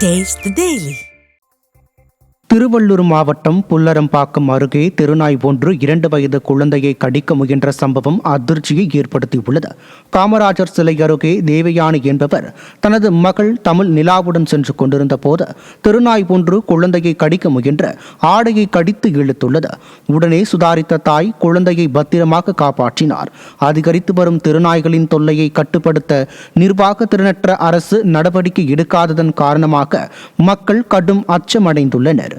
Taste the Daily. Tiruvallur மாவட்டம் புல்லரம்பாக்கம் அருகே தெருநாய் ஒன்று 2 வயது குழந்தையை கடிக்க முயன்ற சம்பவம் அதிர்ச்சியை ஏற்படுத்தியுள்ளது. காமராஜர் சிலை அருகே தேவயானி என்பவர் தனது மகள் தமிழ் நிலாவுடன் சென்று கொண்டிருந்த போது தெருநாய் ஒன்று குழந்தையை கடிக்க முயன்ற ஆடையை கடித்து இழுத்துள்ளது. உடனே சுதாரித்த தாய் குழந்தையை பத்திரமாக காப்பாற்றினார். அதிகரித்து வரும் தெருநாய்களின் தொல்லையை கட்டுப்படுத்த நிர்வாக திறனற்ற அரசு நடவடிக்கை எடுக்காததன் காரணமாக மக்கள் கடும் அச்சமடைந்துள்ளனர்.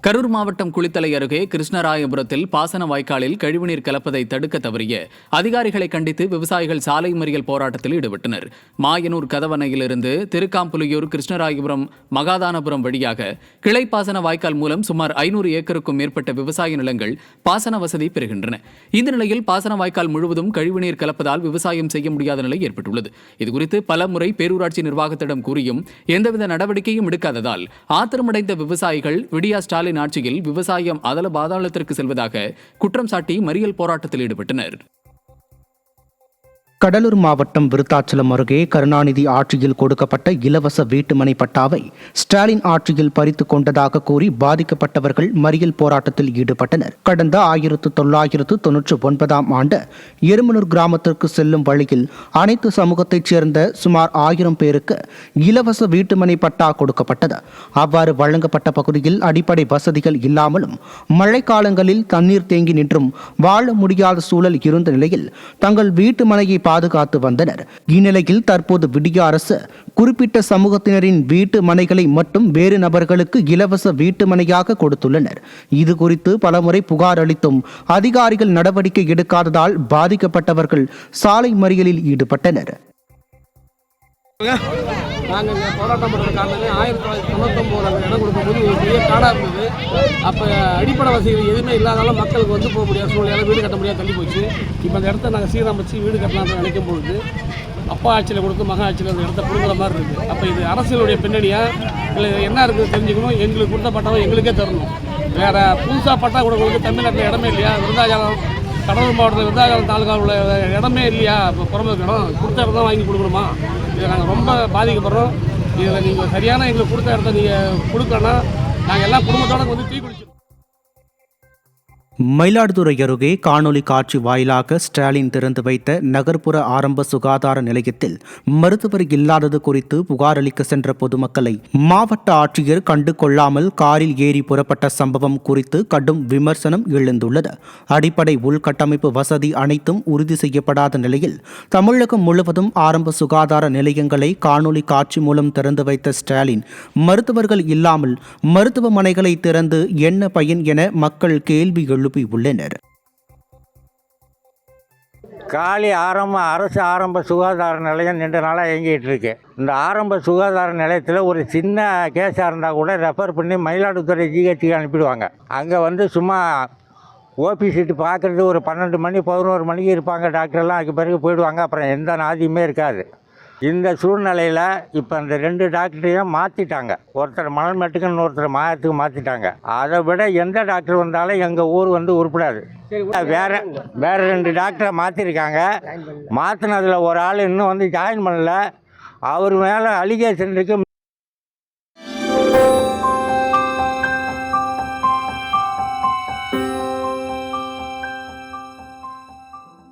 கரூர் மாவட்டம் குளித்தலை அருகே கிருஷ்ணராயபுரத்தில் பாசன வாய்க்காலில் கழிவுநீர் கலப்பதை தடுக்க தவறிய அதிகாரிகளை கண்டித்து விவசாயிகள் சாலை மறியல் போராட்டத்தில் ஈடுபட்டனர். மாயனூர் கதவணையிலிருந்து திருக்காம்புலியூர் கிருஷ்ணராயபுரம் மகாதானபுரம் வழியாக கிளை பாசன வாய்க்கால் மூலம் சுமார் 500 ஏக்கருக்கும் மேற்பட்ட விவசாய நிலங்கள் பாசன வசதி பெறுகின்றன. இந்த நிலையில் பாசன வாய்க்கால் முழுவதும் கழிவுநீர் கலப்பதால் விவசாயம் செய்ய முடியாத நிலை ஏற்பட்டுள்ளது. இதுகுறித்து பல முறை பேரூராட்சி நிர்வாகத்திடம் கூறியும் எந்தவித நடவடிக்கையும் எடுக்காததால் ஆத்திரமடைந்த விவசாயிகள் விடியா ஸ்டாலின் ஆட்சியில் விவசாயம் அதல பாதாளத்திற்கு செல்வதாக குற்றம் சாட்டி மறியல் போராட்டத்தில் ஈடுபட்டனர். கடலூர் மாவட்டம் விருத்தாச்சலம் அருகே கருணாநிதி ஆட்சியில் கொடுக்கப்பட்ட இலவச வீட்டுமனை பட்டாவை ஸ்டாலின் ஆட்சியில் பறித்துக் கொண்டதாக கூறி பாதிக்கப்பட்டவர்கள் மறியல் போராட்டத்தில் ஈடுபட்டனர். கடந்த 1999 ஆண்டு எருமனூர் கிராமத்திற்கு செல்லும் வழியில் அனைத்து சமூகத்தைச் சேர்ந்த சுமார் 1000 பேருக்கு இலவச வீட்டுமனை பட்டா கொடுக்கப்பட்டது. அவ்வாறு வழங்கப்பட்ட பகுதியில் அடிப்படை வசதிகள் இல்லாமலும் மழைக்காலங்களில் தண்ணீர் தேங்கி நின்றும் வாழ முடியாத சூழல் இருந்த நிலையில் தங்கள் வீட்டுமனையை பாதுகாத்து வந்தனர். இந்நிலையில் தற்போது விடிய அரசு குறிப்பிட்ட சமூகத்தினரின் வீட்டு மனைகளை மட்டும் வேறு நபர்களுக்கு இலவச வீட்டு மனையாக கொடுத்துள்ளனர். இது குறித்து பலமுறை புகார் அளித்தும் அதிகாரிகள் நடவடிக்கை எடுக்காததால் பாதிக்கப்பட்டவர்கள் சாலை மறியலில் ஈடுபட்டனர். நாங்கள் இங்கே போராட்டம் பண்ணுற காரணமே 1999 அந்த இடம் கொடுக்கும்போது ஒரு பெரிய காடாக இருந்தது. அப்போ அடிப்படை வசதிகள் எதுவுமே இல்லாதாலும் மக்களுக்கு வந்து போக முடியாது சூழ்நிலை, வீடு கட்ட முடியாது, தள்ளி போச்சு. இப்போ அந்த இடத்த நாங்கள் சீரமைச்சு வீடு கட்டலாம்னு நினைக்கும் பொழுது அப்பா ஆட்சியில் கொடுத்து மகா ஆட்சியில் அந்த இடத்த கொடுக்குற மாதிரி இருக்குது. அப்போ இது அரசியலுடைய பின்னணியாக இல்லை என்ன இருக்குது தெரிஞ்சுக்கணும். எங்களுக்கு கொடுத்த பட்டாவை எங்களுக்கே தரணும். வேறு புதுசாக பட்டா கொடுக்குறது தமிழ்நாட்டில் இடமே இல்லையா? விருதாச்சலம் கடலூர் மாவட்டத்தில் விருதாச்சலம் தாலுகாவில் இடமே இல்லையா? இப்போ புறம்புக்கு இடம் கொடுத்த இடம் தான் வாங்கி கொடுக்கணுமா? இதை நாங்கள் ரொம்ப பாதிக்கப்படுறோம். இதில் நீங்கள் சரியான எங்களுக்கு கொடுத்த இடத்த நீங்கள் கொடுக்கலன்னா நாங்கள் எல்லாம் குடும்பத்தோடு வந்து டீ குடிச்சிருக்கோம். மயிலாடுதுறை அருகே காணொலி காட்சி வாயிலாக ஸ்டாலின் திறந்து வைத்த நகர்ப்புற ஆரம்ப சுகாதார நிலையத்தில் மருத்துவர் இல்லாதது குறித்து புகார் அளிக்க சென்ற பொதுமக்களை மாவட்ட ஆட்சியர் கண்டு கொள்ளாமல் காரில் ஏறி புறப்பட்ட சம்பவம் குறித்து கடும் விமர்சனம் எழுந்துள்ளது. அடிப்படை உள்கட்டமைப்பு வசதி அனைத்தும் உறுதி செய்யப்படாத நிலையில் தமிழகம் முழுவதும் ஆரம்ப சுகாதார நிலையங்களை காணொலி காட்சி மூலம் திறந்து வைத்த ஸ்டாலின் மருத்துவர்கள் இல்லாமல் மருத்துவமனைகளை திறந்து என்ன பயன் என மக்கள் கேள்வி உள்ளனர். காலி அரசு ஆரம்ப சுகாதார நிலையம் நீண்ட நாளாக இயங்கிட்டு இருக்கு. இந்த ஆரம்ப சுகாதார நிலையத்தில் ஒரு சின்ன கேஸாக இருந்தால் கூட ரெஃபர் பண்ணி மயிலாடுதுறை ஜிஹெச்சுக்கு அனுப்பிடுவாங்க. அங்கே வந்து சும்மா ஓபி சீட்டு பார்க்குறது ஒரு 12 மணி 11 மணிக்கு இருப்பாங்க டாக்டர்லாம். அதுக்கு பிறகு போயிடுவாங்க. அப்புறம் எந்த நாதியுமே இருக்காது. இந்த சூழ்நிலையில் இப்போ அந்த 2 டாக்டரையும் மாற்றிட்டாங்க. ஒருத்தர் மணல்மேட்டுக்குன்னு ஒருத்தர் மாயத்துக்கு மாற்றிட்டாங்க. அதை விட எந்த டாக்டர் வந்தாலும் எங்கள் ஊர் வந்து உருப்படாது. வேறு 2 டாக்டரை மாற்றிருக்காங்க. மாற்றினதில் ஒரு ஆள் இன்னும் வந்து ஜாயின் பண்ணல. அவர் மேலே அலிகேஷன் இருக்குது.